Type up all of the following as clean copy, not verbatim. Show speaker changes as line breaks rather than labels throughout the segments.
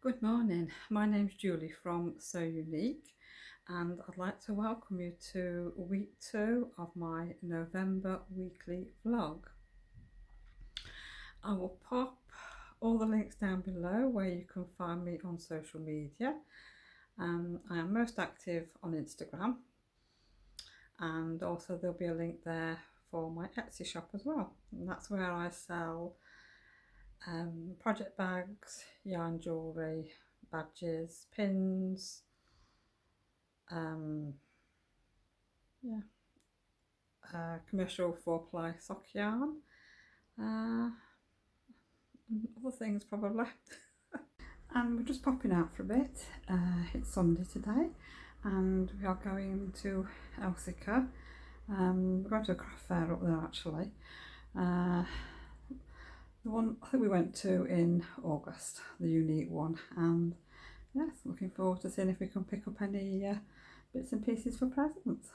Good morning, my name's Julie from So Unique, and I'd like to welcome you to week 2 of my November weekly vlog. I will pop all the links down below where you can find me on social media. I am most active on Instagram, and also there'll be a link there for my Etsy shop as well, and that's where I sell project bags, yarn jewellery, badges, pins, commercial 4-ply sock yarn, and other things probably. And we're just popping out for a bit. It's Sunday today and we are going to Elsica. We're going to a craft fair up there actually. The one I think we went to in August, the unique one, and yes, looking forward to seeing if we can pick up any bits and pieces for presents.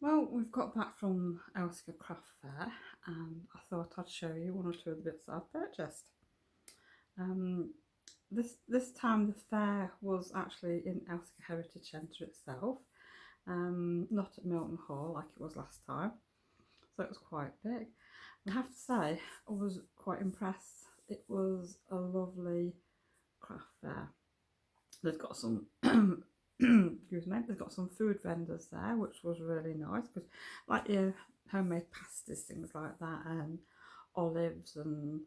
Well, we've got back from Elsica Craft Fair and I thought I'd show you one or two of the bits I've purchased. This time the fair was actually in Elsica Heritage Centre itself, not at Milton Hall like it was last time, so it was quite big. I have to say I was quite impressed. It was a lovely craft fair. They've got some excuse me, they've got some food vendors there, which was really nice, because like your homemade pasties, things like that, and olives and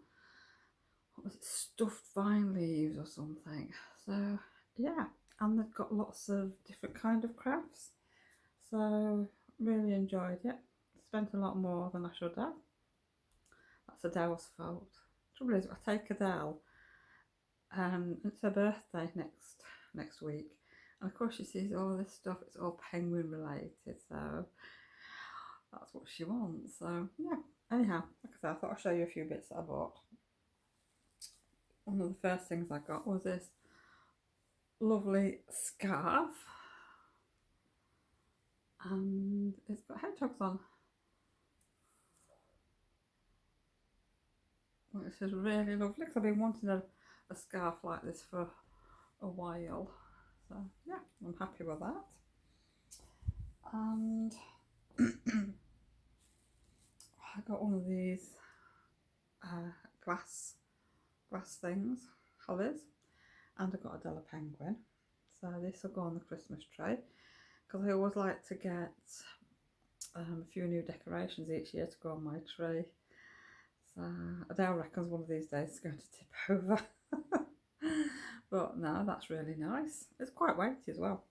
what was it, stuffed vine leaves or something. So yeah, and they've got lots of different kind of crafts, so really enjoyed it. Spent a lot more than I should have. That's Adele's fault. Trouble is, I take Adele, it's her birthday next week, and of course she sees all this stuff. It's all penguin related, so that's what she wants. So yeah, anyhow, like I said, I thought I'd show you a few bits that I bought. One of the first things I got was this lovely scarf, and it's got hedgehogs on, which is really lovely because I've been wanting a scarf like this for a while. So yeah, I'm happy with that. And I got one of these glass things, hollies, and I got a Della penguin. So this will go on the Christmas tree because I always like to get a few new decorations each year to go on my tree. So Adele reckons one of these days it's going to tip over. But no, that's really nice. It's quite weighty as well.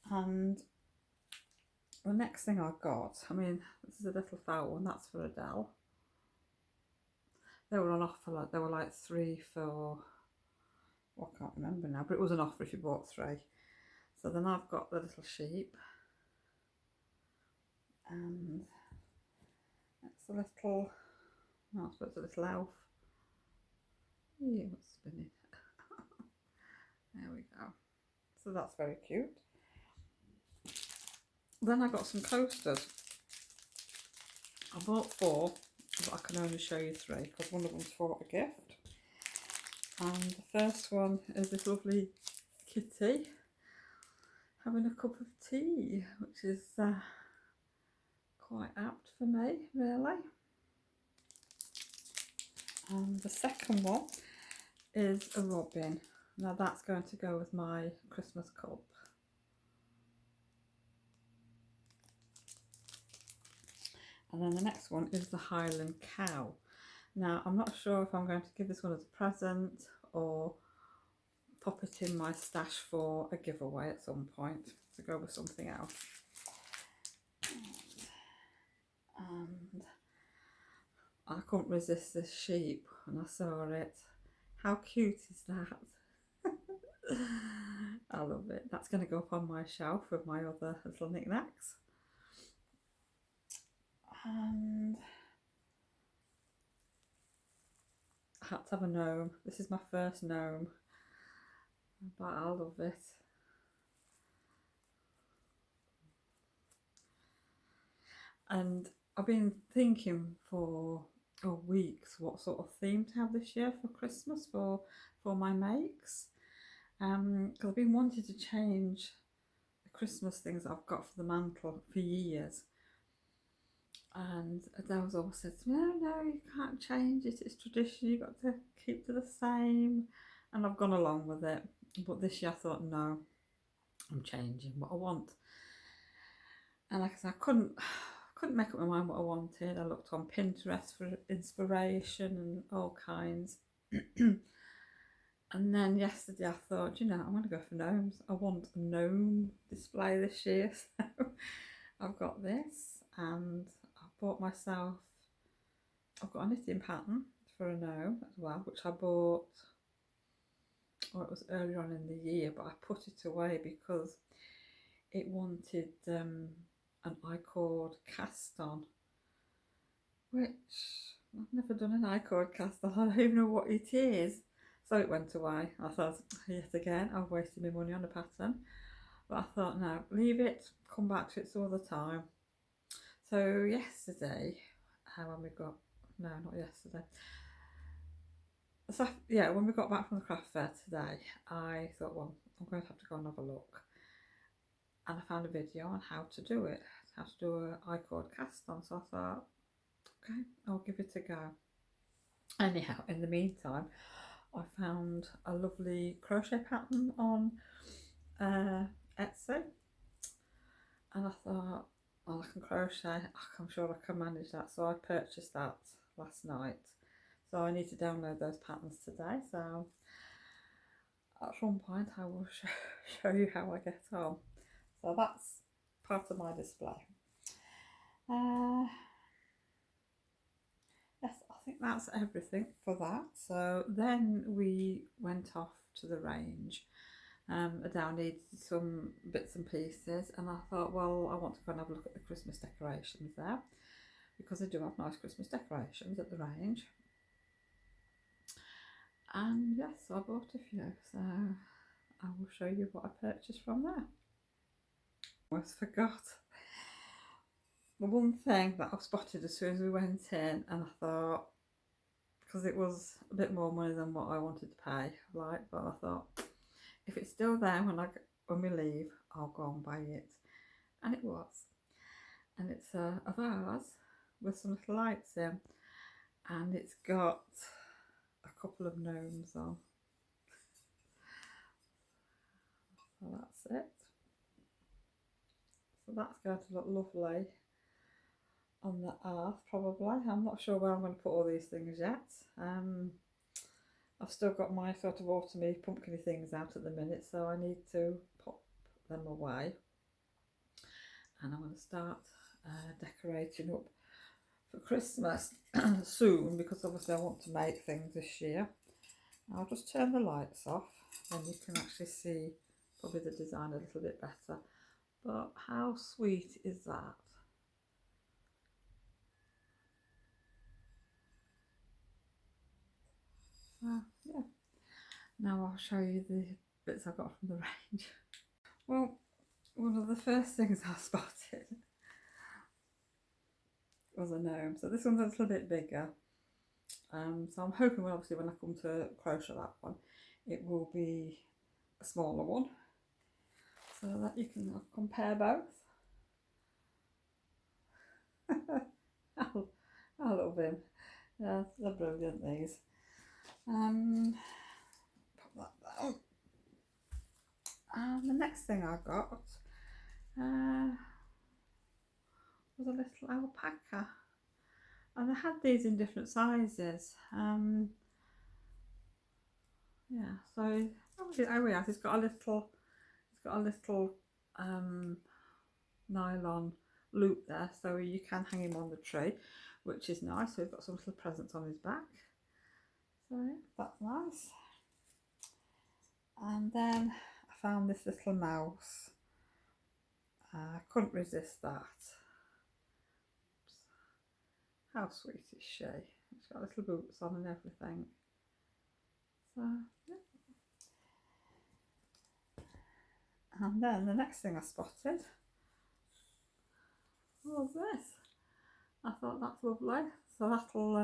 And the next thing I got, I mean, this is a little foul one, that's for Adele. They were on offer, like they were like 3 for, well, I can't remember now, but it was an offer if you bought 3. So then I've got the little sheep, and it's a little, oh, I suppose it's a little elf. Yeah, what's spinning? There we go. So that's very cute. Then I got some coasters. I bought 4, but I can only show you 3 because one of them's for a gift. And the first one is this lovely kitty having a cup of tea, which is quite apt for me, really. And the second one is a robin. Now that's going to go with my Christmas cup. And then the next one is the Highland cow. Now I'm not sure if I'm going to give this one as a present or pop it in my stash for a giveaway at some point to go with something else. And I couldn't resist this sheep when I saw it. How cute is that? I love it. That's going to go up on my shelf with my other little knickknacks. And I had to have a gnome. This is my first gnome, but I love it. And I've been thinking for weeks what sort of theme to have this year for Christmas for my makes. Because I've been wanting to change the Christmas things I've got for the mantle for years. And Adele's always said to me, no, you can't change it, it's tradition, you've got to keep to the same. And I've gone along with it. But this year I thought, no, I'm changing what I want. And like I said, I couldn't make up my mind what I wanted. I looked on Pinterest for inspiration and all kinds. And then yesterday I thought, you know, I'm going to go for gnomes. I want a gnome display this year. So I've got this, and I bought myself, I've got a knitting pattern for a gnome as well, which I bought, or it was earlier on in the year, but I put it away because it wanted an I-cord cast on, which I've never done an I-cord cast on. I don't even know what it is. So it went away. I thought, yet again, I've wasted my money on a pattern. But I thought, no, leave it, come back to it some other time. So yesterday, when we got, no, not yesterday. So yeah, when we got back from the craft fair today, I thought, well, I'm going to have to go and have a look. And I found a video on how to do it, how to do an I-cord cast on. So I thought, okay, I'll give it a go. Anyhow, in the meantime, I found a lovely crochet pattern on Etsy, and I thought, well, I can crochet, I'm sure I can manage that. So I purchased that last night. So I need to download those patterns today. So at some point I will show you how I get on. So that's part of my display. Yes, I think that's everything for that. So then we went off to the range Adele needed some bits and pieces, and I thought, well, I want to go and have a look at the Christmas decorations there, because they do have nice Christmas decorations at the range. And yes, I bought a few, so I will show you what I purchased from there. Almost forgot. The one thing that I spotted as soon as we went in, and I thought, because it was a bit more money than what I wanted to pay, like, but I thought, if it's still there when we leave, I'll go and buy it. And it was. And it's a vase with some little lights in, and it's got a couple of gnomes on. So that's it. So that's going to look lovely on the earth, probably. I'm not sure where I'm going to put all these things yet. I've still got my sort of autumny pumpkin-y things out at the minute, so I need to pop them away. And I'm going to start decorating up for Christmas soon, because obviously I want to make things this year. I'll just turn the lights off, and you can actually see probably the design a little bit better. But how sweet is that? So yeah, now I'll show you the bits I got from the range. Well, one of the first things I spotted was a gnome. So this one's a little bit bigger. So I'm hoping, well, obviously when I come to crochet that one, it will be a smaller one, so that you can compare both. I love him. Yeah, they're brilliant, these. Put that down. And the next thing I got was a little alpaca, and I had these in different sizes. Yeah, so oh yeah, it's got a little nylon loop there, so you can hang him on the tree, which is nice. So we've got some little presents on his back, so yeah, that's nice. And then I found this little mouse. I couldn't resist that. How sweet is she? She's got little boots on and everything. So yeah. And then the next thing I spotted was this. I thought that's lovely. So that'll I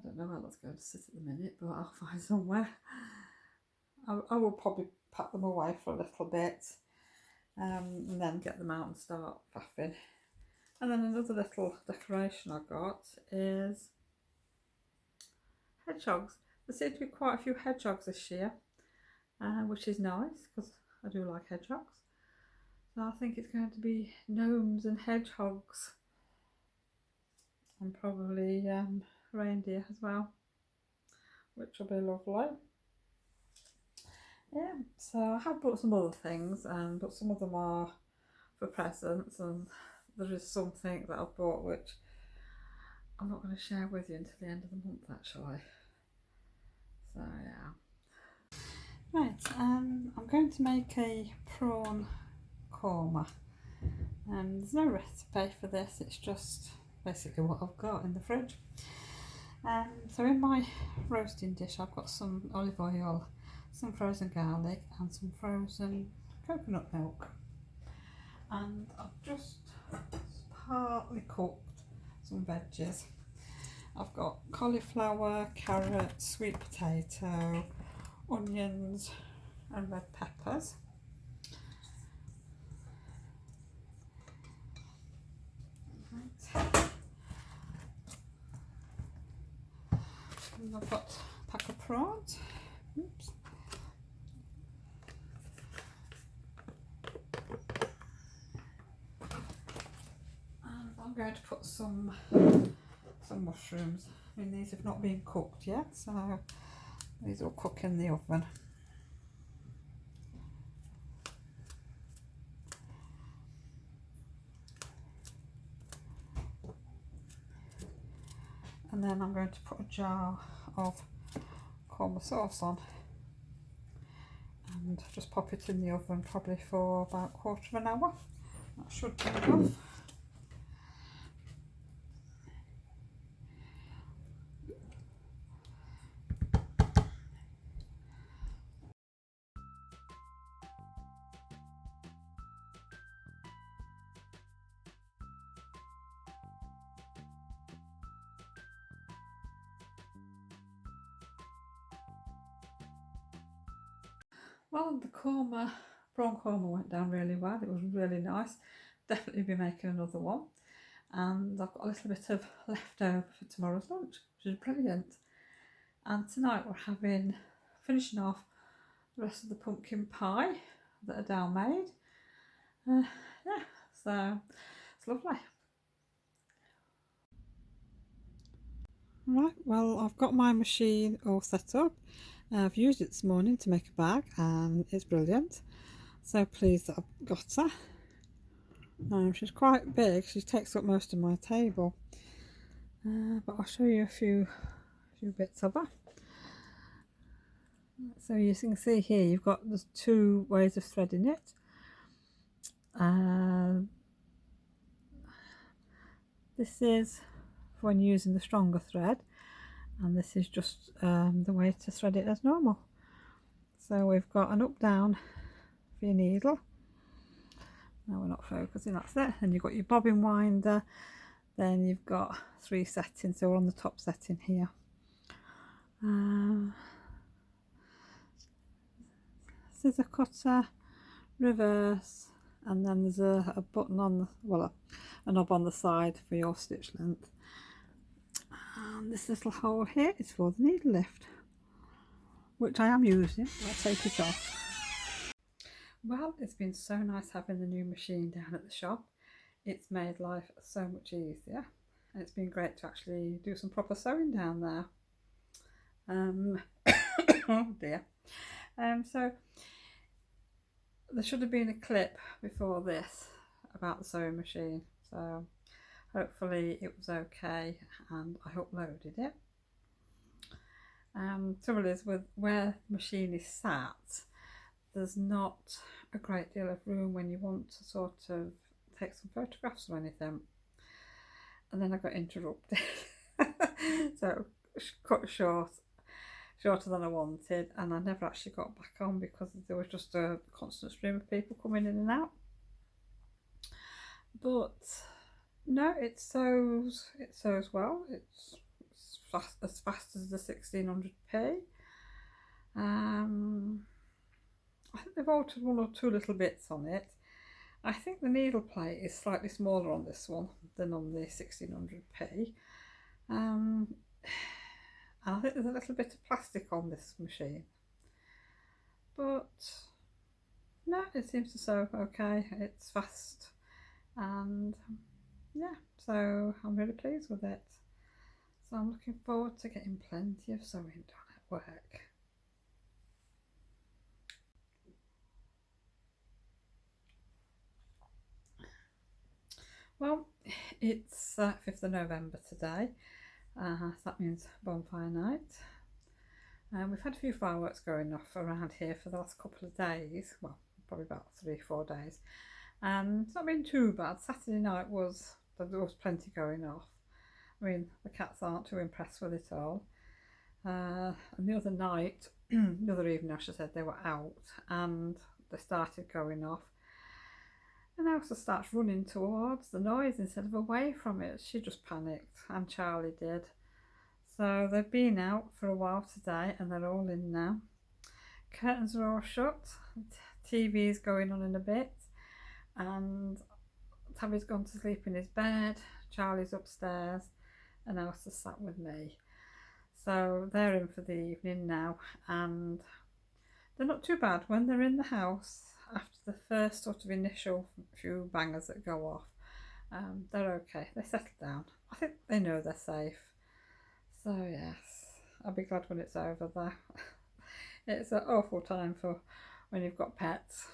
don't know where that's going to sit at the minute, but I'll find somewhere. I will probably pack them away for a little bit, and then get them out and start faffing. And then another little decoration I got is hedgehogs. There seem to be quite a few hedgehogs this year, which is nice because I do like hedgehogs. So I think it's going to be gnomes and hedgehogs, and probably reindeer as well, which will be lovely. Yeah, so I have bought some other things, but some of them are for presents, and there is something that I've bought which I'm not going to share with you until the end of the month, actually. So yeah. Right, I'm going to make a prawn korma. There's no recipe for this, it's just basically what I've got in the fridge. So in my roasting dish I've got some olive oil, some frozen garlic and some frozen coconut milk. And I've just partly cooked some veggies. I've got cauliflower, carrot, sweet potato, onions and red peppers. Right. And I've got a pack of prawns. Oops. And I'm going to put some mushrooms. I mean, these have not been cooked yet, so these will cook in the oven. And then I'm going to put a jar of korma sauce on, and just pop it in the oven probably for about a quarter of an hour. That should be enough. Well, the prawn korma went down really well. It was really nice. Definitely be making another one. And I've got a little bit of leftover for tomorrow's lunch, which is brilliant. And tonight we're finishing off the rest of the pumpkin pie that Adele made. Yeah, so it's lovely. Right, well, I've got my machine all set up. I've used it this morning to make a bag and it's brilliant. So pleased that I've got her. She's quite big, she takes up most of my table. But I'll show you a few bits of her. So you can see here you've got the two ways of threading it. This is for when using the stronger thread, and this is just the way to thread it as normal. So we've got an up down for your needle. No, we're not focusing, that's it. And you've got your bobbin winder, then you've got 3 settings, so we're on the top setting here. Scissor cutter, reverse, and then there's a button on the, well, a knob on the side for your stitch length. And this little hole here is for the needle lift, which I am using. I'll take it off. Well, it's been so nice having the new machine down at the shop. It's made life so much easier, and it's been great to actually do some proper sewing down there. Oh dear. So there should have been a clip before this about the sewing machine, so hopefully it was okay and I uploaded it. Trouble is, with where the machine is sat, there's not a great deal of room when you want to sort of take some photographs or anything. And then I got interrupted. So cut shorter than I wanted, and I never actually got back on because there was just a constant stream of people coming in and out. But no, it sews well. It's as fast as the 1600p. I think they've altered 1 or 2 little bits on it. I think the needle plate is slightly smaller on this one than on the 1600p. And I think there's a little bit of plastic on this machine. But no, it seems to sew okay. It's fast, and yeah, so I'm really pleased with it. So I'm looking forward to getting plenty of sewing done at work. Well, it's 5th of November today, so that means bonfire night. We've had a few fireworks going off around here for the last couple of days, well, probably about 3-4 days. It's not been too bad. Saturday night there was plenty going off. I mean, the cats aren't too impressed with it all. And the other night, the other evening I should say, they were out and they started going off. And Elsa starts running towards the noise instead of away from it. She just panicked, and Charlie did. So they've been out for a while today and they're all in now. Curtains are all shut, TV is going on in a bit, and Tabby's gone to sleep in his bed, Charlie's upstairs, and Elsa's sat with me. So they're in for the evening now, and they're not too bad when they're in the house. After the first sort of initial few bangers that go off, they're okay, they settle down. I think they know they're safe. So yes, I'll be glad when it's over there. It's an awful time for when you've got pets.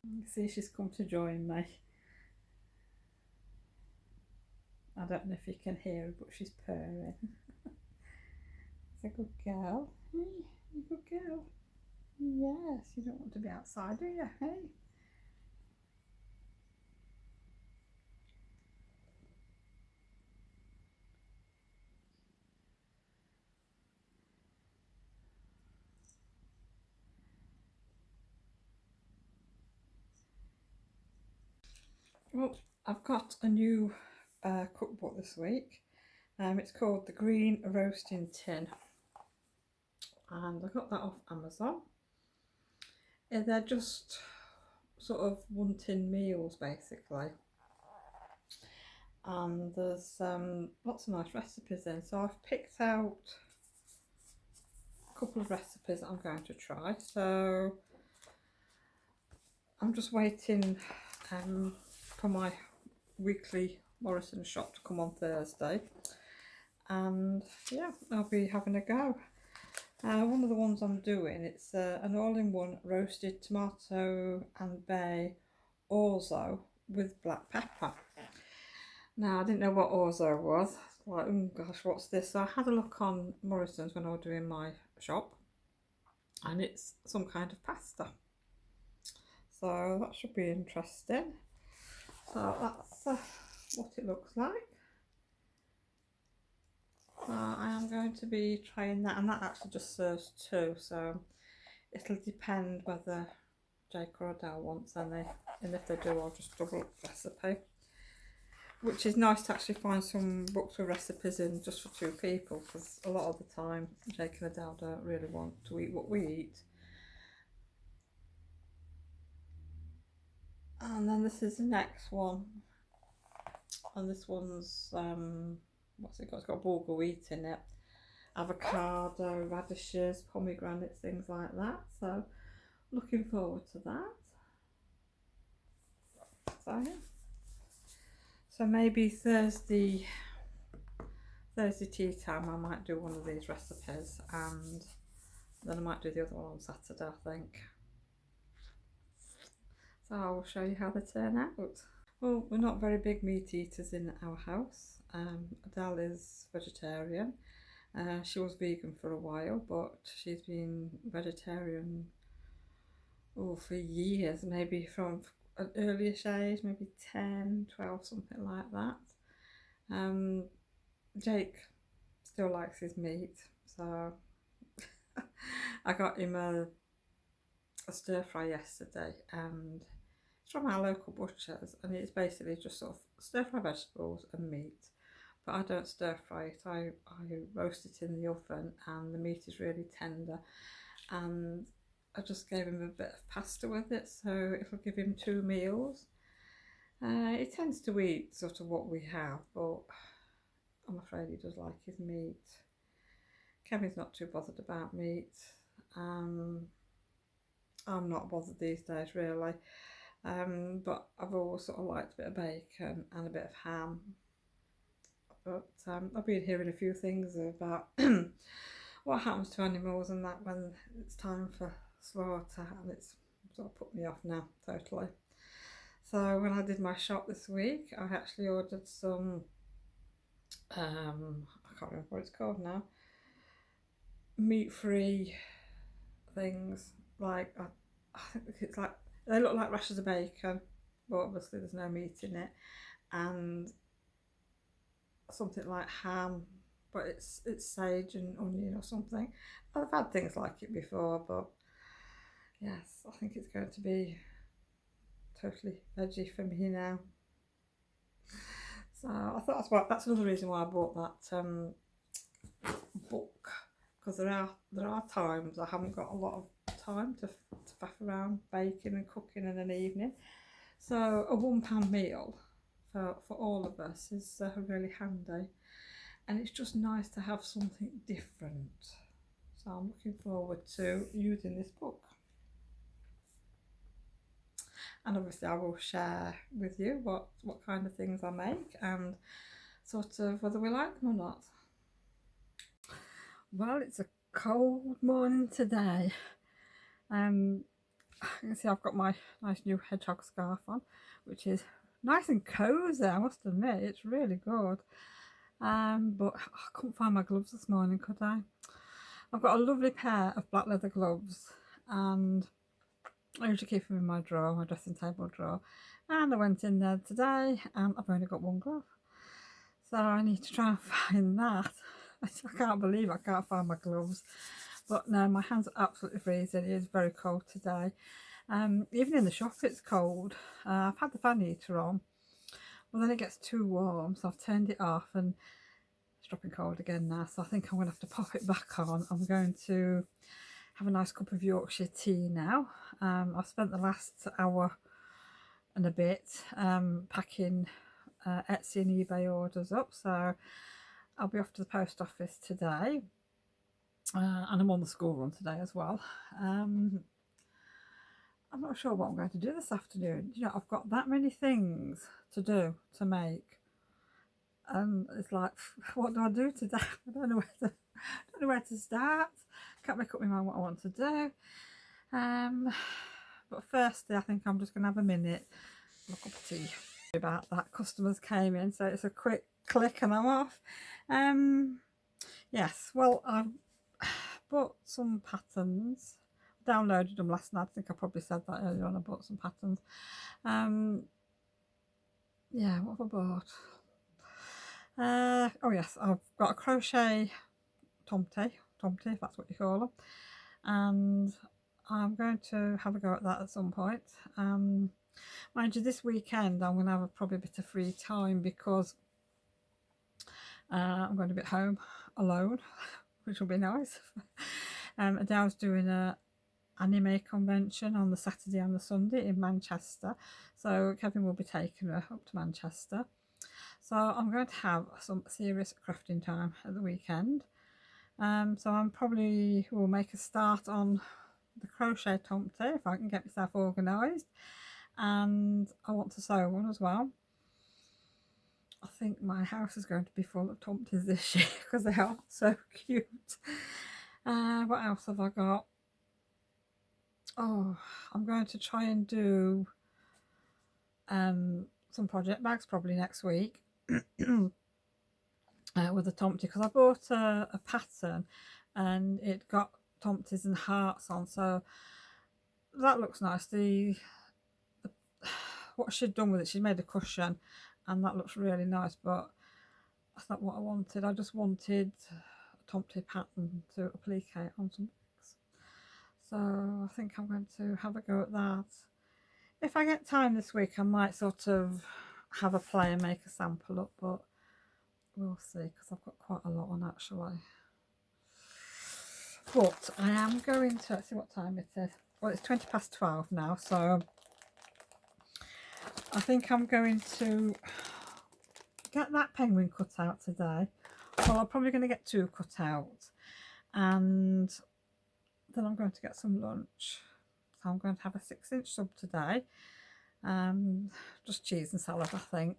You see, she's come to join me. I don't know if you can hear her, but she's purring. It's a good girl. You're a good girl. Yes, you don't want to be outside, do you? Hey. Well, I've got a new cookbook this week. It's called The Green Roasting Tin, and I got that off Amazon. They're just sort of one tin meals basically, and there's lots of nice recipes in. So I've picked out a couple of recipes that I'm going to try. So I'm just waiting for my weekly Morrison shop to come on Thursday, and yeah, I'll be having a go. One of the ones I'm doing, it's an all-in-one roasted tomato and bay orzo with black pepper. Now, I didn't know what orzo was. Like, oh gosh, what's this? So I had a look on Morrison's when I was doing my shop, and it's some kind of pasta. So that should be interesting. So that's what it looks like. I am going to be trying that, and that actually just serves two, so it'll depend whether Jake or Adele wants any, and if they do, I'll just double up the recipe. Which is nice to actually find some books with recipes in just for two people, because a lot of the time Jake and Adele don't really want to eat what we eat. And then this is the next one, and this one's what's it got? It's got bulgur wheat in it, avocado, radishes, pomegranates, things like that. So looking forward to that. So yeah. So maybe Thursday tea time I might do one of these recipes, and then I might do the other one on Saturday, I think. So I will show you how they turn out. Well, we're not very big meat eaters in our house. Adele is vegetarian. She was vegan for a while, but she's been vegetarian for years, maybe from an earliest age, maybe 10, 12, something like that. Jake still likes his meat, so I got him a stir fry yesterday, and it's from our local butchers, and it's basically just sort of stir fry vegetables and meat. But I don't stir fry it, I roast it in the oven, and the meat is really tender. And I just gave him a bit of pasta with it, so it'll give him two meals. He tends to eat sort of what we have, but I'm afraid he does like his meat. Kevin's not too bothered about meat. I'm not bothered these days really, but I've always sort of liked a bit of bacon and a bit of ham. But I've been hearing a few things about what happens to animals and that when it's time for slaughter, and it's sort of put me off now totally. So when I did my shop this week, I actually ordered some I can't remember what it's called now, meat-free things. Like I think it's like, they look like rashers of bacon, but obviously there's no meat in it, and something like ham, but it's sage and onion or something. I've had things like it before, but yes, I think it's going to be totally veggie for me now. So I thought that's another reason why I bought that book, because there are times I haven't got a lot of time to faff around baking and cooking in an evening. So a £1 meal for all of us is really handy, and it's just nice to have something different. So I'm looking forward to using this book, and obviously I will share with you what kind of things I make and sort of whether we like them or not. Well, it's a cold morning today. You can see I've got my nice new hedgehog scarf on, which is nice and cosy, I must admit. It's really good. But I couldn't find my gloves this morning, could I? I've got a lovely pair of black leather gloves, and I usually keep them in my drawer, my dressing table drawer, and I went in there today and I've only got one glove, so I need to try and find that. I can't believe I can't find my gloves, but no, my hands are absolutely freezing. It is very cold today. Even in the shop it's cold. I've had the fan heater on, well then it gets too warm, so I've turned it off and it's dropping cold again now, so I think I'm going to have to pop it back on. I'm going to have a nice cup of Yorkshire tea now. I've spent the last hour and a bit packing Etsy and eBay orders up, so I'll be off to the post office today, and I'm on the school run today as well. I'm not sure what I'm going to do this afternoon. You know, I've got that many things to do, to make, and it's like, what do I do today? I don't know where to start. Can't make up my mind what I want to do. But firstly, I think I'm just going to have a minute, a cup of tea. About that, customers came in, so it's a quick click and I'm off. Yes, well, I've bought some patterns. Downloaded them last night. I think I probably said that earlier on. I bought some patterns. Yeah, what have I bought? Oh yes, I've got a crochet tomty, if that's what you call them, and I'm going to have a go at that at some point. Mind you, this weekend I'm going to have probably a bit of free time because I'm going to be at home alone, which will be nice. Adele's doing a anime convention on the Saturday and the Sunday in Manchester, so Kevin will be taking her up to Manchester. So I'm going to have some serious crafting time at the weekend. So I'm probably will make a start on the crochet tomty if I can get myself organised, and I want to sew one as well. I think my house is going to be full of tomties this year because they are so cute. What else have I got? Oh, I'm going to try and do some project bags probably next week with a tomty, because I bought a pattern and it got tomties and hearts on, so that looks nice. What she'd done with it, she made a cushion and that looks really nice, but that's not what I wanted. I just wanted a tomty pattern to applique on some bags. So I think I'm going to have a go at that. If I get time this week, I might sort of have a play and make a sample up, but we'll see, because I've got quite a lot on actually. But I am going to, let's see what time it is. Well, it's 12:20 now, so I think I'm going to get that penguin cut out today. Well, I'm probably going to get 2 cut out, and then I'm going to get some lunch. So I'm going to have a 6-inch sub today, just cheese and salad, I think,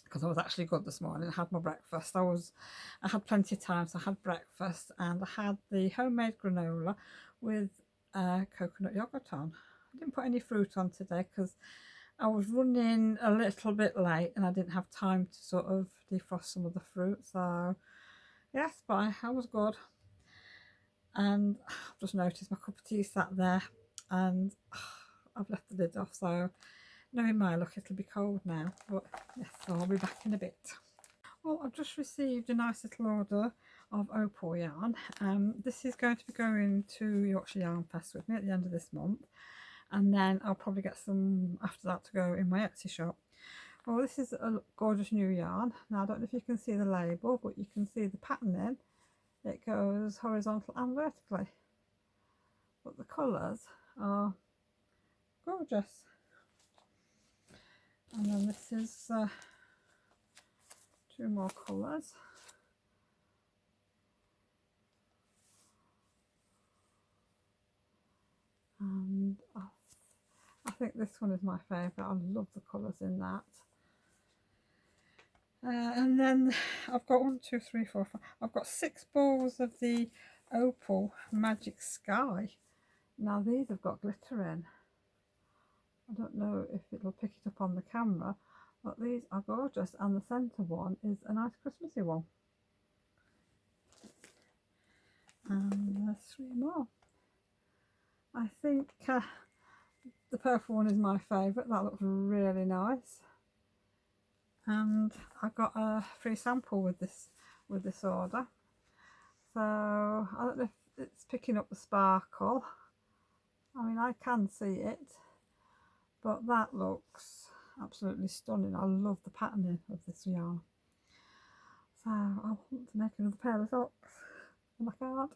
because I was actually good this morning. I had my breakfast. I had plenty of time, so I had breakfast, and I had the homemade granola with coconut yogurt on. I didn't put any fruit on today because I was running a little bit late and I didn't have time to sort of defrost some of the fruit. So yes, but I was good. And I've just noticed my cup of tea sat there and I've left the lid off, so knowing my luck it'll be cold now, but yes, so I'll be back in a bit. Well, I've just received a nice little order of opal yarn. This is going to be going to Yorkshire Yarn Fest with me at the end of this month, and then I'll probably get some after that to go in my Etsy shop. Well, this is a gorgeous new yarn. Now I don't know if you can see the label, but you can see the patterning. It goes horizontal and vertically, but the colours are gorgeous. And then this is 2 more colours. And I think this one is my favourite. I love the colours in that. And then I've got 1, 2, 3, 4, 5. I've got 6 balls of the opal magic sky. Now these have got glitter in. I don't know if it'll pick it up on the camera, but these are gorgeous, and the centre one is a nice Christmassy one. And there's 3 more. I think the purple one is my favourite. That looks really nice. And I got a free sample with this order. So I don't know if it's picking up the sparkle. I mean, I can see it, but that looks absolutely stunning. I love the patterning of this yarn. So I want to make another pair of socks and I can't.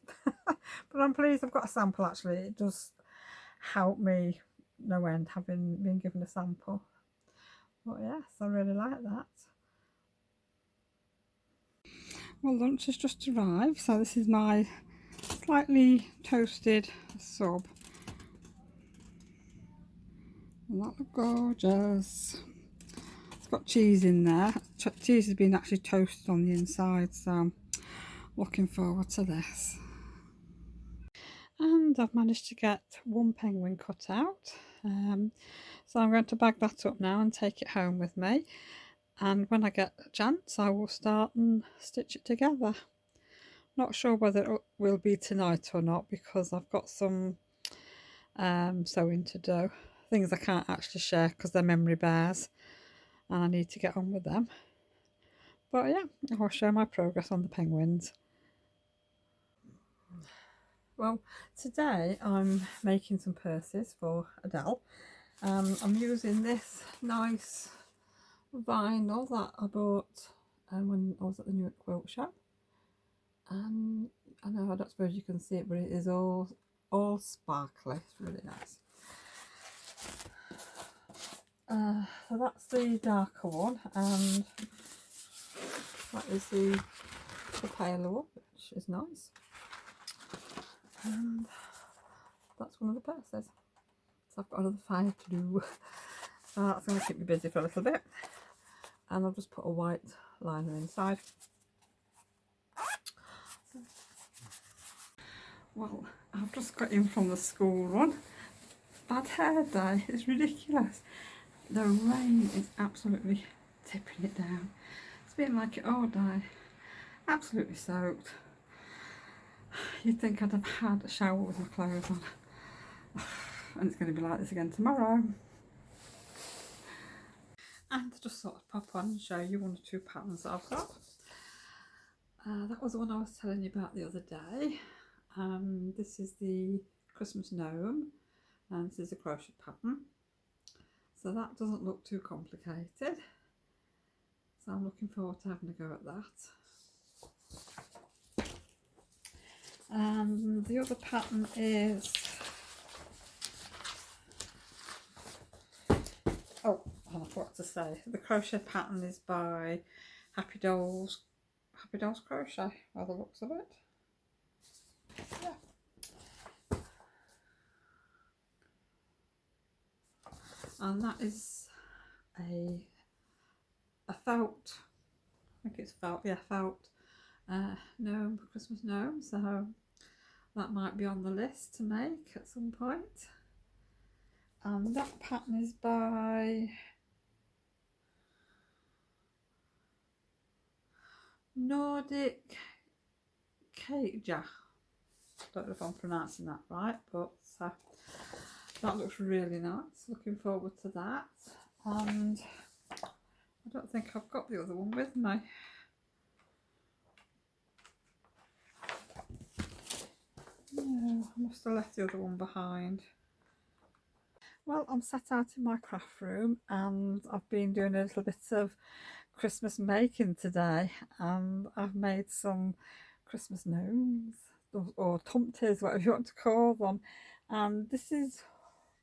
But I'm pleased I've got a sample actually. It does help me no end having been given a sample. But yes, I really like that. Well, lunch has just arrived, so this is my slightly toasted sub. And that looks gorgeous. It's got cheese in there. Cheese has been actually toasted on the inside, so I'm looking forward to this. And I've managed to get one penguin cut out. So I'm going to bag that up now and take it home with me. And when I get a chance, I will start and stitch it together. Not sure whether it will be tonight or not, because I've got some sewing to do. Things I can't actually share because they're memory bears and I need to get on with them. But yeah, I'll show my progress on the penguins. Well, today I'm making some purses for Adele. I'm using this nice vinyl that I bought when I was at the New Quilt Show. And I know, I don't suppose you can see it, but it is all sparkly. It's really nice. So that's the darker one, and that is the paler one, which is nice. And that's one of the purses. So I've got another 5 to do. So that's going to keep me busy for a little bit. And I'll just put a white liner inside. Well, I've just got in from the school run. Bad hair day, it's ridiculous. The rain is absolutely tipping it down. It's been like it all day. Absolutely soaked. You'd think I'd have had a shower with my clothes on. And it's going to be like this again tomorrow. And I just thought I'd pop on and show you 1 or 2 patterns that I've got. That was the one I was telling you about the other day. This is the Christmas gnome, and this is a crochet pattern. So that doesn't look too complicated. So I'm looking forward to having a go at that. And the other pattern is, oh, I forgot to say, the crochet pattern is by Happy Dolls Crochet, by the looks of it. Yeah. And that is a felt, I think it's felt, yeah, felt gnome, Christmas gnome, so that might be on the list to make at some point. And that pattern is by Nordic Cager. Don't know if I'm pronouncing that right, but that looks really nice. Looking forward to that. And I don't think I've got the other one with me. No, I must have left the other one behind. Well, I'm sat out in my craft room and I've been doing a little bit of Christmas making today, and I've made some Christmas gnomes or tumties, whatever you want to call them, and this is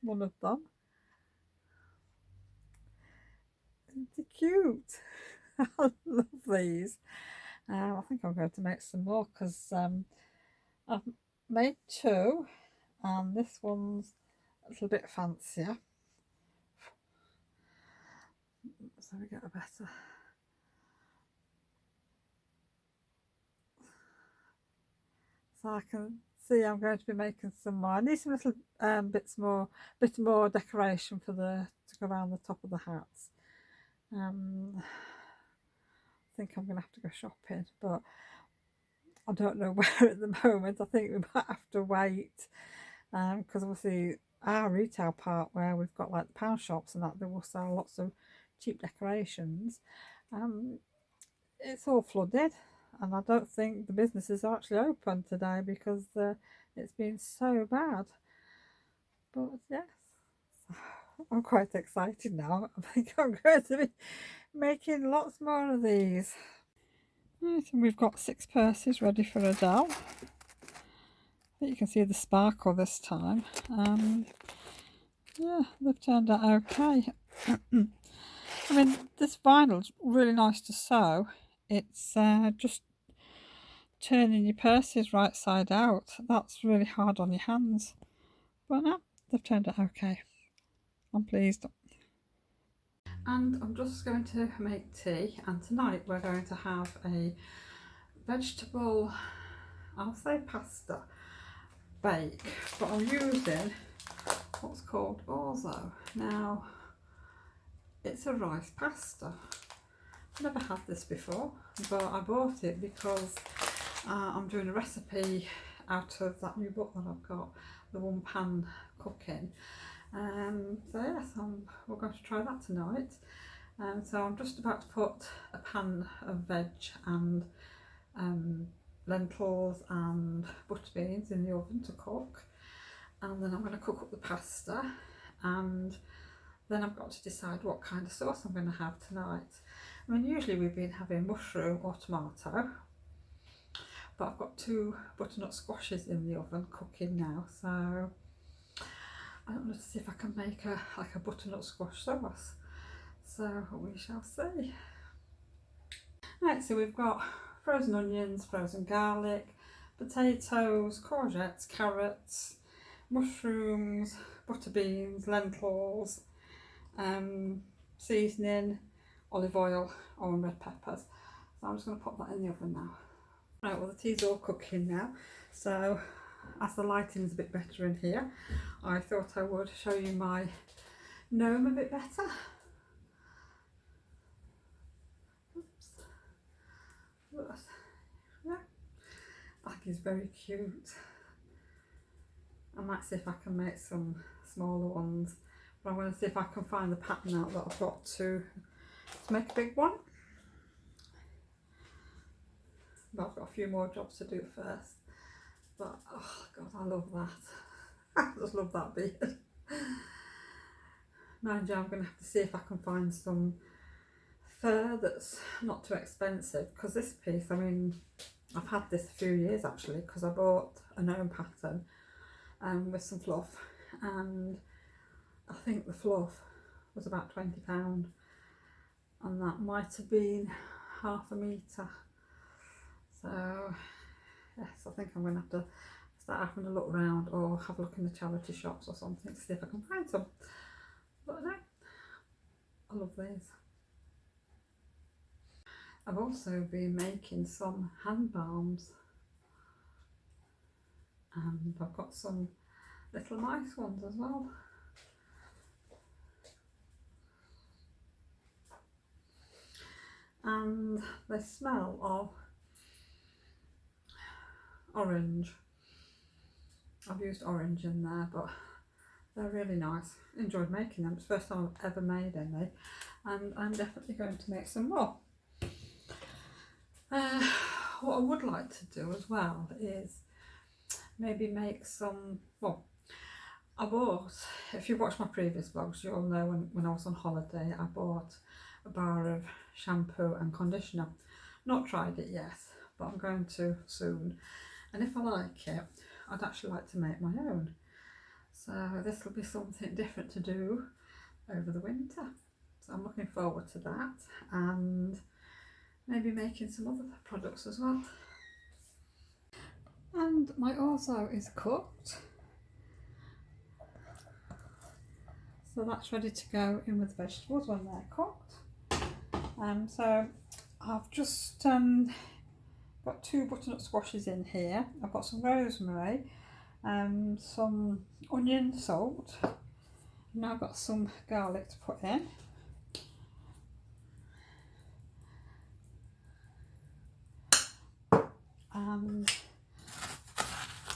one of them. Isn't it cute? I love these. I think I'm going to make some more because I've made 2 and this one's a little bit fancier, so we get a better. So I can see I'm going to be making some more. I need some little bit more decoration for to go around the top of the hats. I think I'm going to have to go shopping, but I don't know where at the moment. I think we might have to wait because obviously our retail part where we've got like the pound shops and that, they will sell lots of cheap decorations. It's all flooded, and I don't think the businesses are actually open today because it's been so bad. But yes, I'm quite excited now. I think I'm going to be making lots more of these. Right, and we've got 6 purses ready for Adele. I think you can see the sparkle this time. Yeah, they've turned out okay. I mean, this vinyl's really nice to sew. It's just turning your purses right side out. That's really hard on your hands. But no, they've turned out okay. I'm pleased. And I'm just going to make tea, and tonight we're going to have a vegetable, I'll say pasta bake, but I'm using what's called orzo. Now, it's a rice pasta. I've never had this before, but I bought it because I'm doing a recipe out of that new book that I've got, the one pan cooking. So yes, we're going to try that tonight. So I'm just about to put a pan of veg and lentils and butter beans in the oven to cook, and then I'm going to cook up the pasta, and then I've got to decide what kind of sauce I'm going to have tonight. I mean, usually we've been having mushroom or tomato, but I've got 2 butternut squashes in the oven cooking now, so I don't know to see if I can make like a butternut squash sauce. So we shall see. Right, so we've got frozen onions, frozen garlic, potatoes, courgettes, carrots, mushrooms, butter beans, lentils, seasoning, olive oil, and red peppers. So I'm just going to pop that in the oven now. Right, well the tea's all cooking now, so as the lighting's a bit better in here, I thought I would show you my gnome a bit better. Oops. But, yeah, that is very cute. I might see if I can make some smaller ones, but I'm going to see if I can find the pattern out that I've got to make a big one. But I've got a few more jobs to do first. But oh god, I love that. I just love that beard. Mind you, I'm going to have to see if I can find some fur that's not too expensive, because this piece, I mean, I've had this a few years actually, because I bought a gnome pattern with some fluff, and I think the fluff was about £20, and that might have been half a metre. So yes, I think I'm going to have to start having a look around, or have a look in the charity shops or something to see if I can find some. But no, I love these. I've also been making some hand balms, and I've got some little nice ones as well. And they smell of orange. I've used orange in there, but they're really nice. Enjoyed making them. It's the first time I've ever made any, and I'm definitely going to make some more. What I would like to do as well is maybe make some, well, I bought, if you've watched my previous vlogs, you'll know when I was on holiday, I bought a bar of shampoo and conditioner. Not tried it yet, but I'm going to soon. And if I like it, I'd actually like to make my own. So this will be something different to do over the winter. So I'm looking forward to that, and maybe making some other products as well. And my orzo is cooked. So that's ready to go in with the vegetables when they're cooked. So I've just got 2 butternut squashes in here. I've got some rosemary, some onion, salt. Now I've got some garlic to put in. And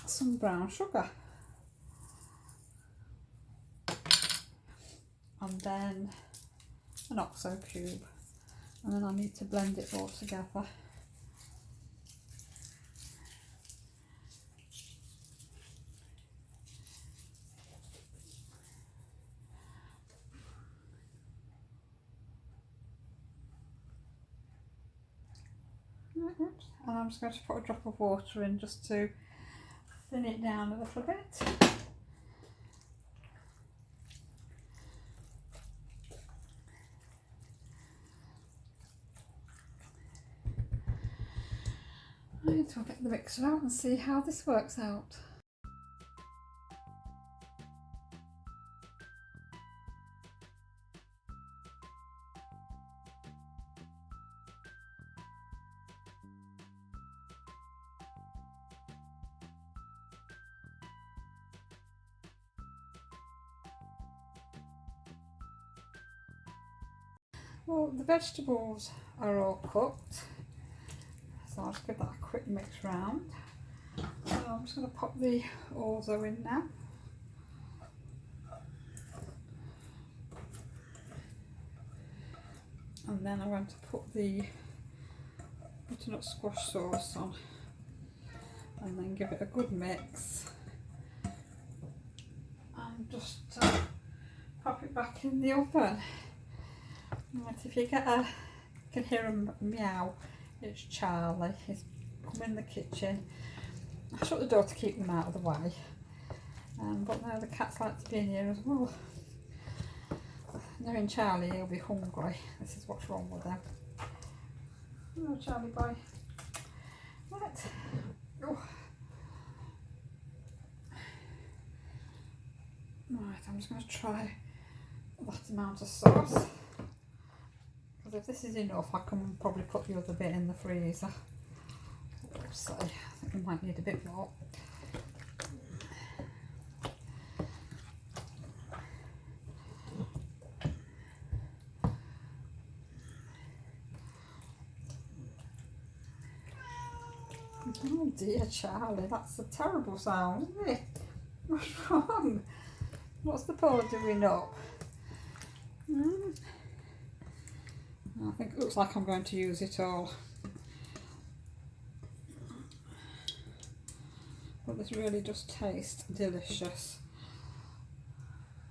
some brown sugar. then an oxo cube, and then I need to blend it all together. And I'm just going to put a drop of water in just to thin it down a little bit. Right, so I'll get the mixer out and see how this works out. Well, the vegetables are all cooked, so I'll just give that a quick mix round. So I'm just going to pop the orzo in now. And then I'm going to put the butternut squash sauce on and then give it a good mix and just pop it back in the oven. Right, if you can hear him meow, it's Charlie. He's come in the kitchen. I shut the door to keep them out of the way, but now the cats like to be in here as well. Knowing Charlie, he'll be hungry. This is what's wrong with him. Oh, Charlie boy. Right. Oh. Right, I'm just going to try that amount of sauce. Because if this is enough, I can probably put the other bit in the freezer. So I think we might need a bit more. Oh dear, Charlie, that's a terrible sound, isn't it? What's wrong? What's the paw doing up? I think it looks like I'm going to use it all. But this really does taste delicious.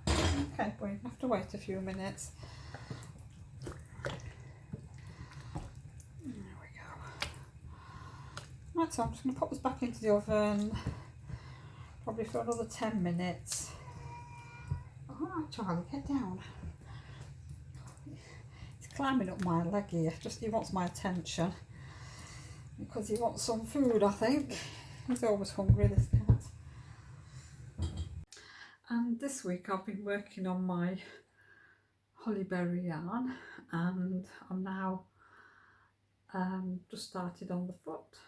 Okay, we have to wait a few minutes. There we go. Right, so I'm just going to pop this back into the oven, probably for another 10 minutes. Alright, Charlie, get down. He's climbing up my leg here, just he wants my attention. Because he wants some food, I think. He's always hungry, this cat. And this week I've been working on my hollyberry yarn, and I'm now just started on the foot.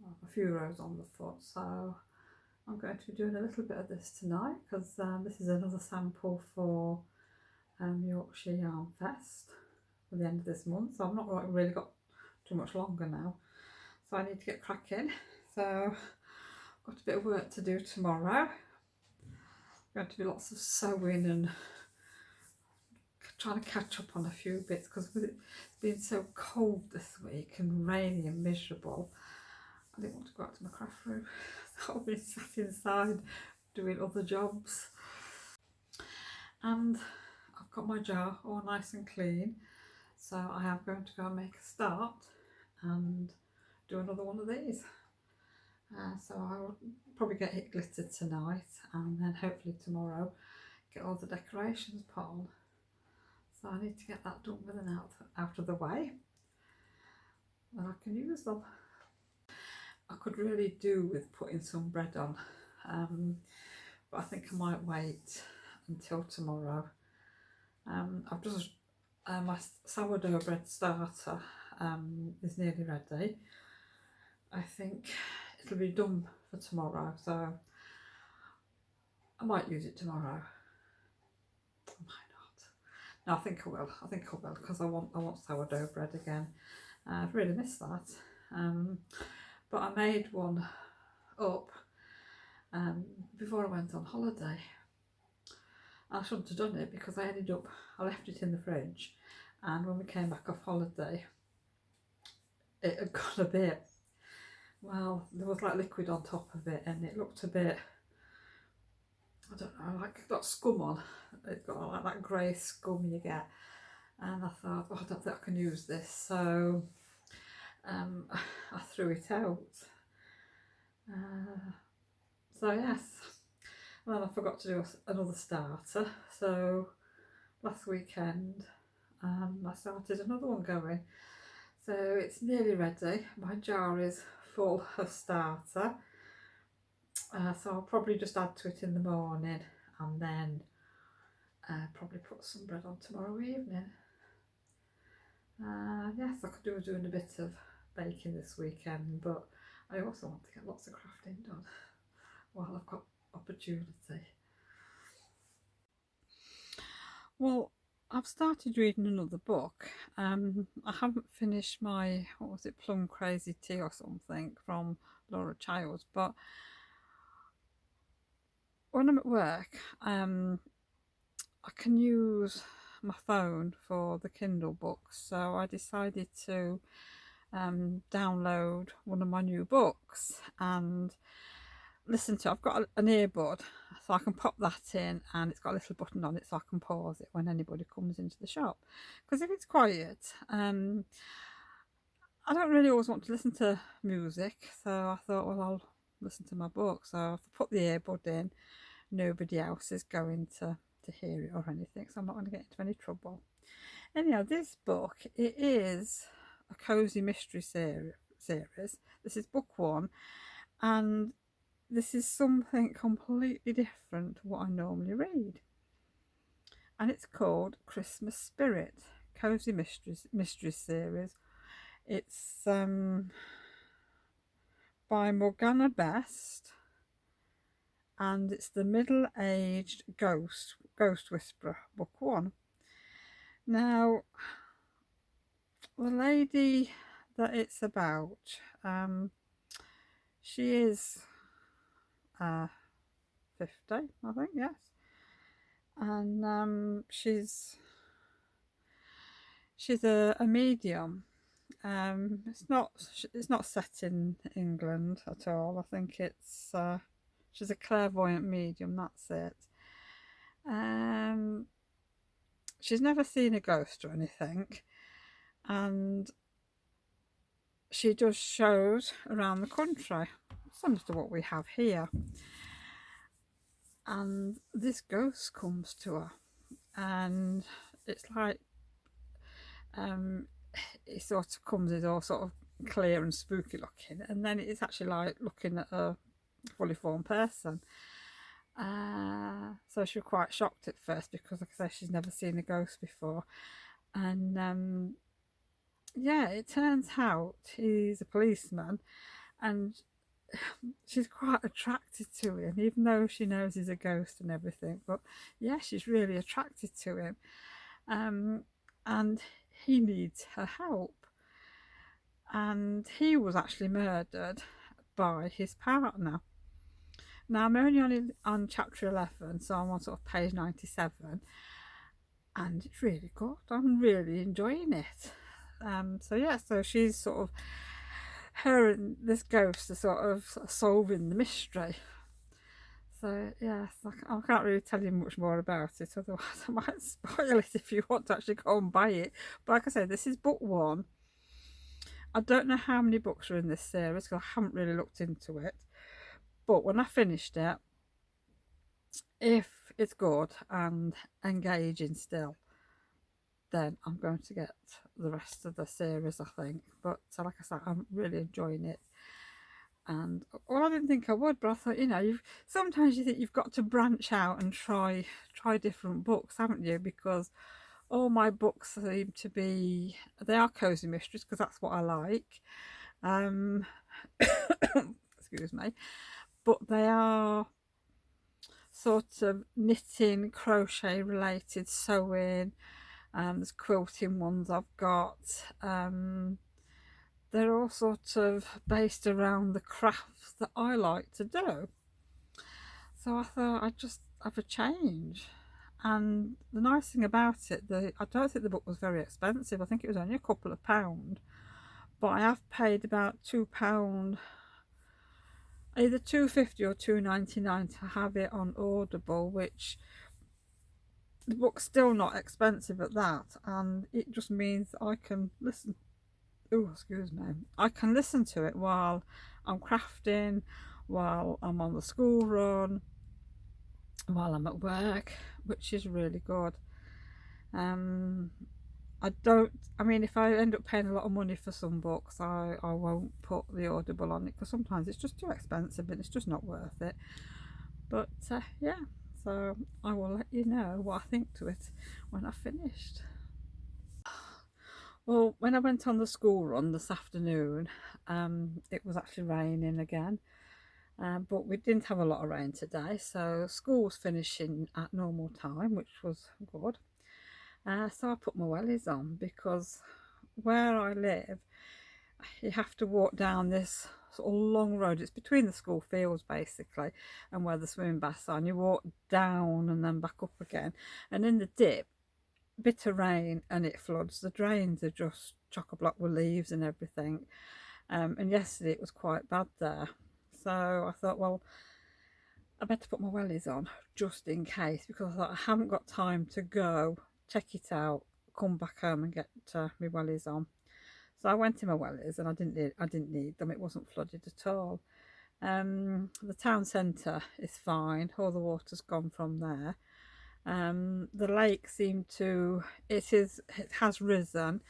Well, a few rows on the foot, so I'm going to be doing a little bit of this tonight, because this is another sample for Yorkshire Yarn Fest for the end of this month, so I've not really got too much longer now, so I need to get cracking. So I've got a bit of work to do tomorrow. Going to be lots of sewing and trying to catch up on a few bits, because with it being so cold this week and rainy and miserable, I didn't want to go out to my craft room. So I've been sat inside doing other jobs. And I've got my jar all nice and clean, so I am going to go and make a start and do another one of these. So I'll probably get it glittered tonight, and then hopefully tomorrow get all the decorations put on. So I need to get that done with and out of the way, then I can use them. I could really do with putting some bread on, but I think I might wait until tomorrow. I've just my sourdough bread starter is nearly ready. I think it'll be done for tomorrow, so I might use it tomorrow. I might not. No, I think I will. I think I will, because I want sourdough bread again. I've really missed that. But I made one up before I went on holiday, I shouldn't have done it because I left it in the fridge, and when we came back off holiday, it had got a bit, well, there was like liquid on top of it, and it looked a bit, I don't know, like got scum on. It got like that grey scum you get, and I thought, oh, I don't think I can use this, so I threw it out. So yes, and then I forgot to do another starter, so last weekend I started another one going. So it's nearly ready. My jar is full of starter. So I'll probably just add to it in the morning, and then probably put some bread on tomorrow evening. Yes, I could do with doing a bit of baking this weekend, but I also want to get lots of crafting done while I've got opportunity. Well, I've started reading another book. I haven't finished my, what was it, Plum Crazy Tea or something from Laura Childs, but when I'm at work, I can use my phone for the Kindle books, so I decided to download one of my new books and listen to. I've got an earbud, so I can pop that in, and it's got a little button on it so I can pause it when anybody comes into the shop, because if it's quiet, I don't really always want to listen to music, so I thought, well, I'll listen to my book. So if I put the earbud in, nobody else is going to hear it or anything, so I'm not going to get into any trouble. Anyhow, this book, it is a cozy mystery series. This is book one, and this is something completely different to what I normally read. And it's called Christmas Spirit, Cozy Mystery Series. It's by Morgana Best, and it's the middle-aged ghost whisperer, book one. Now, the lady that it's about, she is 50, I think, yes, and she's a medium. It's not set in England at all. I think it's she's a clairvoyant medium. That's it. She's never seen a ghost or anything, and she does shows around the country, similar to what we have here. And this ghost comes to her, and it's like it sort of comes as all sort of clear and spooky looking, and then it's actually like looking at a fully formed person. So she was quite shocked at first because, like I say, she's never seen a ghost before. And yeah, it turns out he's a policeman, and she's quite attracted to him, even though she knows he's a ghost and everything. But yeah, she's really attracted to him, and he needs her help. And he was actually murdered by his partner. Now, I'm only on chapter 11, so I'm on sort of page 97, and it's really good. I'm really enjoying it. So yeah, so she's sort of, her and this ghost are sort of solving the mystery. So yes, I can't really tell you much more about it, otherwise I might spoil it if you want to actually go and buy it. But like I said, this is book one. I don't know how many books are in this series because I haven't really looked into it. But when I finished it, if it's good and engaging still, then I'm going to get the rest of the series, I think. But so like I said, I'm really enjoying it. And well, I didn't think I would, but I thought, you know, sometimes you think you've got to branch out and try different books, haven't you? Because all my books seem to be, they are cozy mysteries because that's what I like. Excuse me, but they are sort of knitting, crochet related, sewing. There's quilting ones I've got. They're all sort of based around the crafts that I like to do. So I thought I'd just have a change. And the nice thing about it, I don't think the book was very expensive. I think it was only a couple of pounds, but I have paid about £2, either £2.50 or £2.99 to have it on Audible, which the book's still not expensive at that, and it just means I can listen. Oh, excuse me. I can listen to it while I'm crafting, while I'm on the school run, while I'm at work, which is really good. I mean, if I end up paying a lot of money for some books, I won't put the Audible on it, because sometimes it's just too expensive and it's just not worth it. But yeah, so I will let you know what I think to it when I've finished. Well, when I went on the school run this afternoon, it was actually raining again. But we didn't have a lot of rain today, so school was finishing at normal time, which was good. So I put my wellies on, because where I live, you have to walk down this sort of long road. It's between the school fields basically and where the swimming baths are, and you walk down and then back up again, and in the dip, bit of rain and it floods. The drains are just chock-a-block with leaves and everything. And yesterday it was quite bad there, so I thought, well, I better put my wellies on just in case, because I thought I haven't got time to go check it out, come back home and get my wellies on. So I went in my wellies, and I didn't need them. It wasn't flooded at all. The town centre is fine. All the water's gone from there. The lake seemed to, it has risen,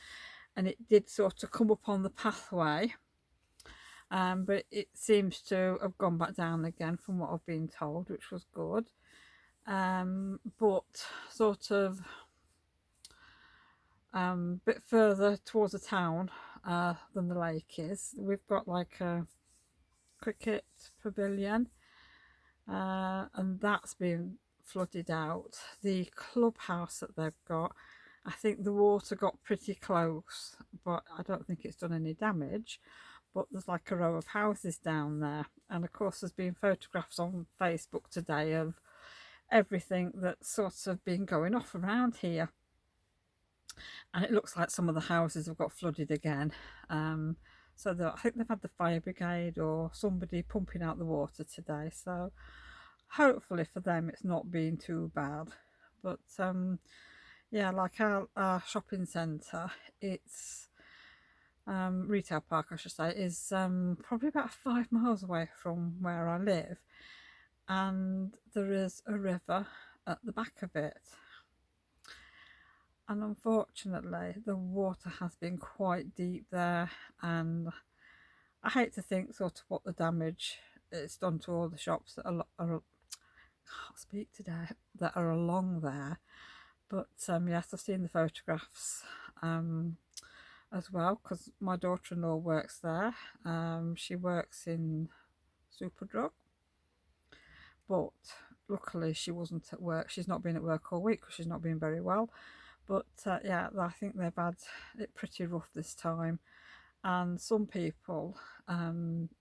and it did sort of come up on the pathway, but it seems to have gone back down again from what I've been told, which was good. But sort of bit further towards the town than the lake is, we've got like a cricket pavilion, and that's been flooded out. The clubhouse that they've got, I think the water got pretty close, but I don't think it's done any damage. But there's like a row of houses down there, and of course there's been photographs on Facebook today of everything that's sort of been going off around here, and it looks like some of the houses have got flooded again. So I think they've had the fire brigade or somebody pumping out the water today, so hopefully for them it's not been too bad. But yeah, like our shopping centre, it's retail park I should say, is probably about 5 miles away from where I live, and there is a river at the back of it, and unfortunately the water has been quite deep there, and I hate to think sort of what the damage it's done to all the shops that are can't speak today, that are along there. But yes, I've seen the photographs as well, because my daughter-in-law works there. She works in Superdrug, but luckily she wasn't at work. She's not been at work all week because she's not been very well. But yeah, I think they've had it pretty rough this time, and some people,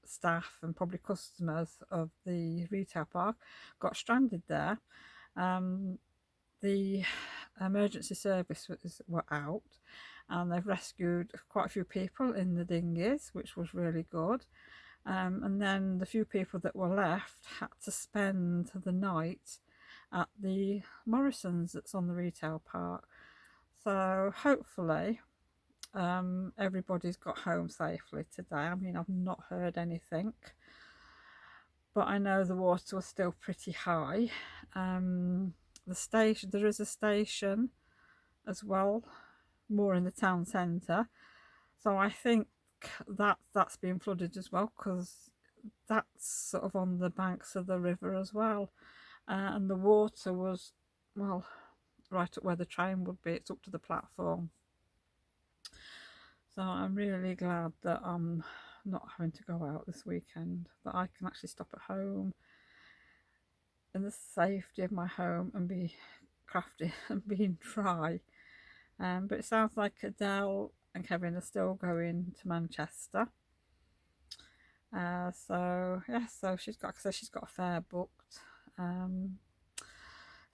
staff and probably customers of the retail park, got stranded there. The emergency services were out, and they've rescued quite a few people in the dinghies, which was really good. And then the few people that were left had to spend the night at the Morrison's that's on the retail park. So hopefully everybody's got home safely today. I mean, I've not heard anything, but I know the water was still pretty high. The station, there is a station as well, more in the town centre, so I think that's been flooded as well, because that's sort of on the banks of the river as well, and the water was, well, right up where the train would be. It's up to the platform. So I'm really glad that I'm not having to go out this weekend, that I can actually stop at home in the safety of my home and be crafty and being dry. But it sounds like Adele and Kevin are still going to Manchester. So yeah, so she's got a fare booked.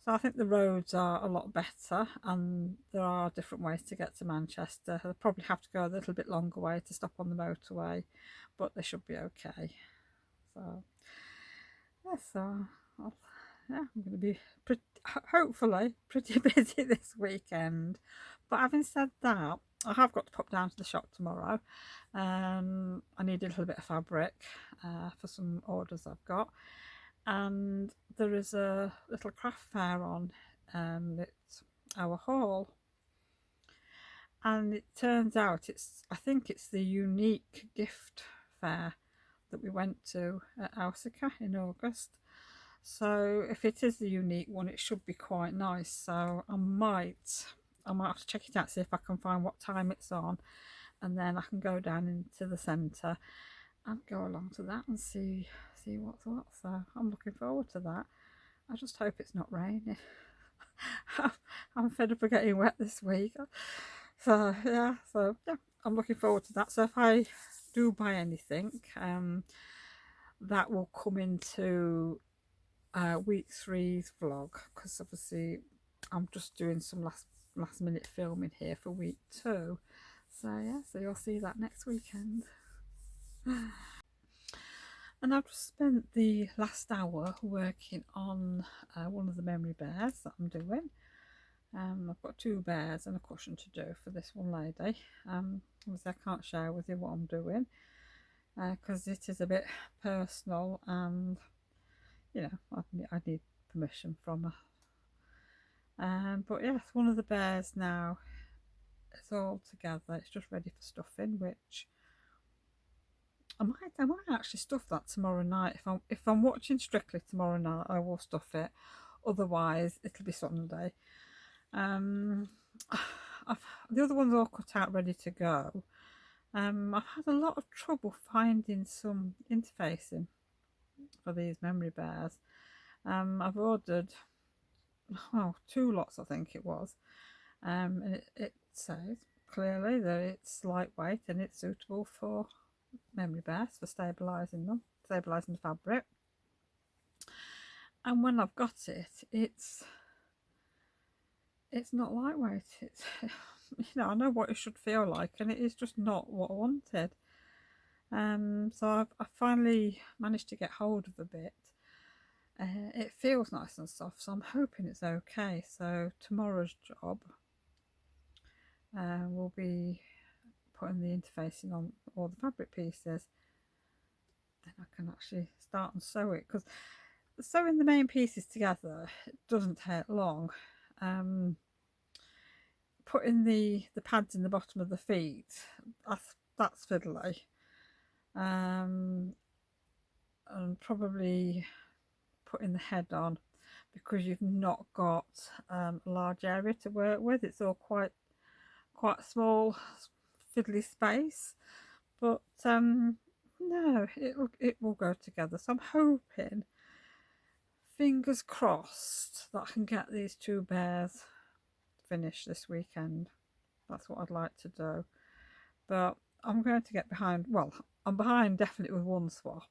So I think the roads are a lot better, and there are different ways to get to Manchester. They'll probably have to go a little bit longer way to stop on the motorway, but they should be okay. So yeah, yeah, I'm going to be hopefully pretty busy this weekend. But having said that, I have got to pop down to the shop tomorrow. I need a little bit of fabric for some orders I've got, and there is a little craft fair on it's our hall, and it turns out I think it's the unique gift fair that we went to at Ausica in August. So if it is the unique one, it should be quite nice. So I might have to check it out, see if I can find what time it's on, and then I can go down into the centre and go along to that and see what's what. So I'm looking forward to that. I just hope it's not raining. I'm fed up of getting wet this week. So yeah, I'm looking forward to that. So if I do buy anything, that will come into week 3's vlog, because obviously I'm just doing some last minute filming here for week 2. So yeah, so you'll see that next weekend. And I've just spent the last hour working on one of the memory bears that I'm doing. I've got 2 bears and a cushion to do for this one lady. Obviously I can't share with you what I'm doing because it is a bit personal, and you know, I need permission from her. But yes, one of the bears now is all together. It's just ready for stuffing, which I might actually stuff that tomorrow night. If I'm watching Strictly tomorrow night, I will stuff it. Otherwise, it'll be Sunday. The other one's all cut out, ready to go. I've had a lot of trouble finding some interfacing for these memory bears. I've ordered 2 lots, I think it was, and it says clearly that it's lightweight and it's suitable for memory bears, for stabilising the fabric. And when I've got it, it's not lightweight. It's you know, I know what it should feel like, and it is just not what I wanted. So I've finally managed to get hold of a bit. It feels nice and soft, so I'm hoping it's okay. So tomorrow's job will be putting the interfacing on all the fabric pieces. Then I can actually start and sew it, because sewing the main pieces together doesn't take long. Putting the pads in the bottom of the feet, that's fiddly. And probably putting the head on, because you've not got a large area to work with. It's all quite a small fiddly space, but no, it will go together. So I'm hoping, fingers crossed, that I can get these 2 bears finished this weekend. That's what I'd like to do. But I'm going to get behind. Well, I'm behind definitely with one swap,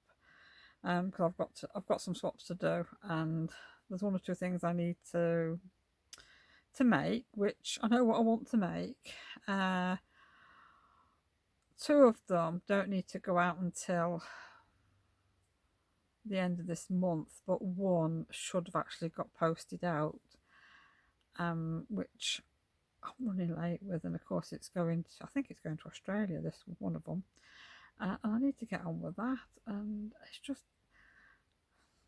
because I've got some swaps to do, and there's 1 or 2 things I need to make, which I know what I want to make. 2 of them don't need to go out until the end of this month, but 1 should have actually got posted out, which I'm running late with, and of course I think it's going to Australia, this one of them, and I need to get on with that, and it's just,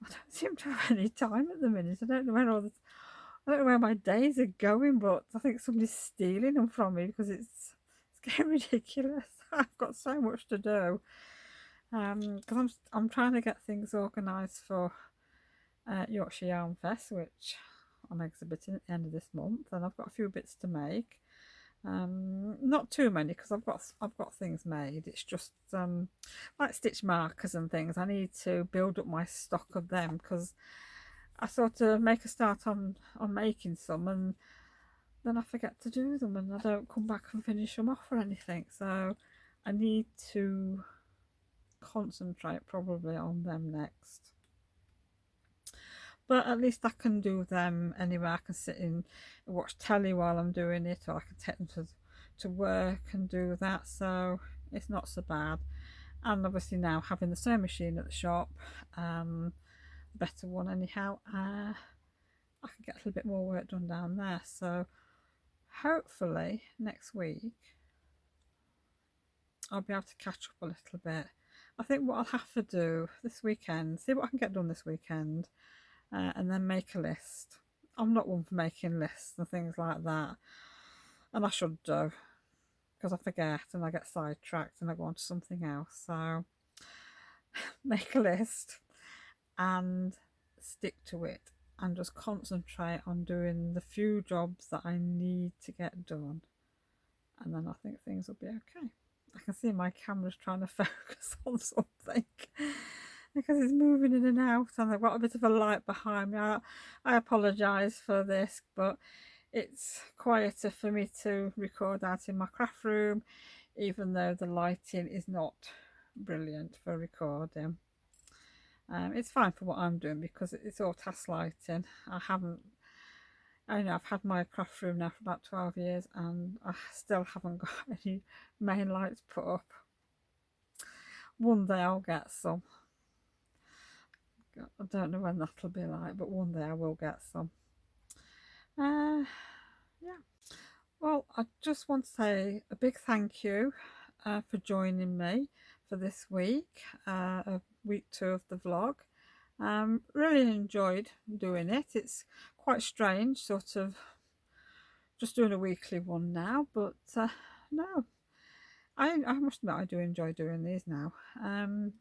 I don't seem to have any time at the minute. I don't know where my days are going, but I think somebody's stealing them from me, because it's getting ridiculous. I've got so much to do, because I'm trying to get things organised for Yorkshire Yarn Fest, which I'm exhibiting at the end of this month, and I've got a few bits to make. Not too many, because I've got things made. It's just like stitch markers and things. I need to build up my stock of them, because I sort of make a start on making some, and then I forget to do them, and I don't come back and finish them off or anything. So I need to concentrate probably on them next. But at least I can do them anyway. I can sit in and watch telly while I'm doing it, or I can take them to work and do that. So it's not so bad. And obviously now having the sewing machine at the shop, better one anyhow, I can get a little bit more work done down there. So hopefully next week I'll be able to catch up a little bit. I think what I'll have to do this weekend, see what I can get done this weekend, and then make a list. I'm not one for making lists and things like that, and I should do, because I forget and I get sidetracked and I go on to something else. So make a list and stick to it and just concentrate on doing the few jobs that I need to get done, and then I think things will be okay. I can see my camera's trying to focus on something because it's moving in and out, and I've got a bit of a light behind me. I apologise for this, but it's quieter for me to record out in my craft room, even though the lighting is not brilliant for recording. It's fine for what I'm doing because it's all task lighting. I've had my craft room now for about 12 years and I still haven't got any main lights put up. One day I'll get some. I don't know when that'll be like, but one day I will get some. Yeah. Well, I just want to say a big thank you for joining me for this week, week 2 of the vlog. Really enjoyed doing it. It's quite strange, sort of just doing a weekly one now, but no, I must admit I do enjoy doing these now.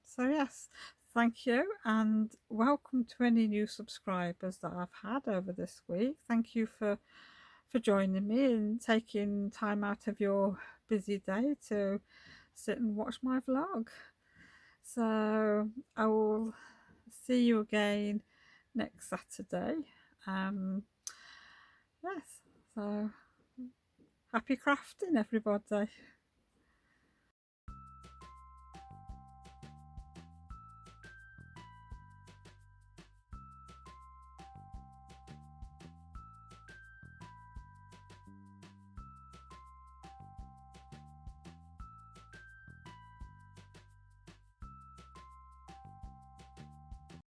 So yes, thank you, and welcome to any new subscribers that I've had over this week. Thank you for joining me and taking time out of your busy day to sit and watch my vlog. So I will see you again next Saturday. Yes, so happy crafting, everybody.